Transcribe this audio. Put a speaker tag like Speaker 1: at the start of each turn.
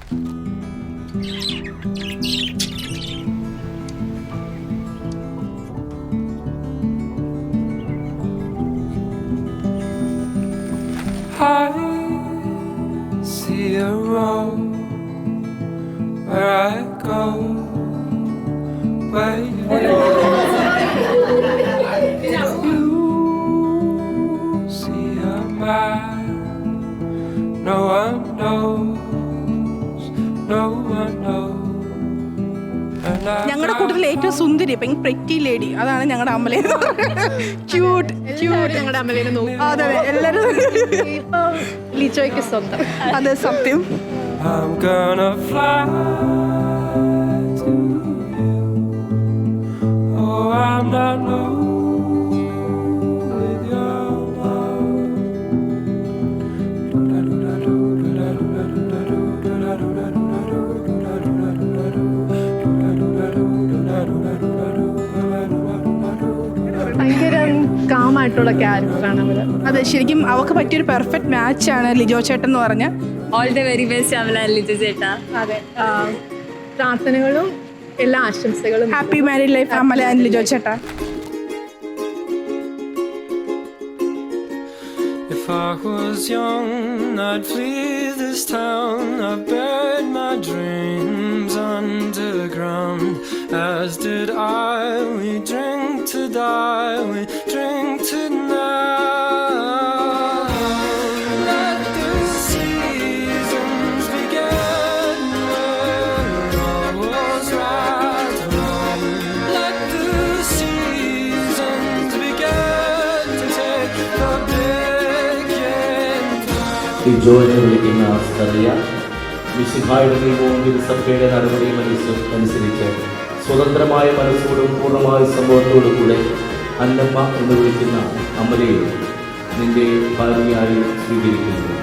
Speaker 1: I see a road where I go, where you see a man no one knows, no one knows.
Speaker 2: ഞങ്ങളുടെ കൂട്ടത്തിൽ ഏറ്റവും സുന്ദരി pretty lady അതാണ് ഞങ്ങളുടെ അമലേ. Cute cute
Speaker 3: ഞങ്ങളുടെ അമലേനെ നോക്കും.
Speaker 2: അതെ എല്ലാരും
Speaker 3: ഇപ്പൊ ലിജോയ്ക്ക് സ്വന്തം.
Speaker 2: അതെ സത്യം.
Speaker 1: I'm gonna fly to you. Oh, I'm not alone with your love.
Speaker 3: ഭയങ്കര കാമായിട്ടുള്ള ക്യാരക്ടറാണ് അവര്.
Speaker 2: അതെ ശരിക്കും അവൾക്ക് പറ്റിയൊരു പെർഫെക്റ്റ് മാച്ചാണ് ലിജോ ചേട്ടൻ എന്ന് പറഞ്ഞ.
Speaker 4: All the very best Amala Lijo ചേട്ടാ.
Speaker 3: അതെ, പ്രാർത്ഥനകളും എല്ലാ ആശംസകളും.
Speaker 2: Happy married life Amala and Lijo ചേട്ടാ.
Speaker 1: If I was young, I'd flee this town. I've buried my dreams underground. As did I. We drink to die. We drink to now. Let the seasons begin where all was right wrong. Let the seasons begin to take the
Speaker 5: Lijo എന്ന് വിളിക്കുന്ന സ്ഥലിയ മിശിഹായുടെ നിയമവും തിരുസഭയുടെ നടപടിയും അനുസരിച്ച് സ്വതന്ത്രമായ മനസ്സോടും പൂർണ്ണമായ സംഭവത്തോടും കൂടെ അന്നമ്മ എന്ന് വിളിക്കുന്ന അമലയെ നിന്റെ ഭാര്യയായി സ്വീകരിക്കുന്നു.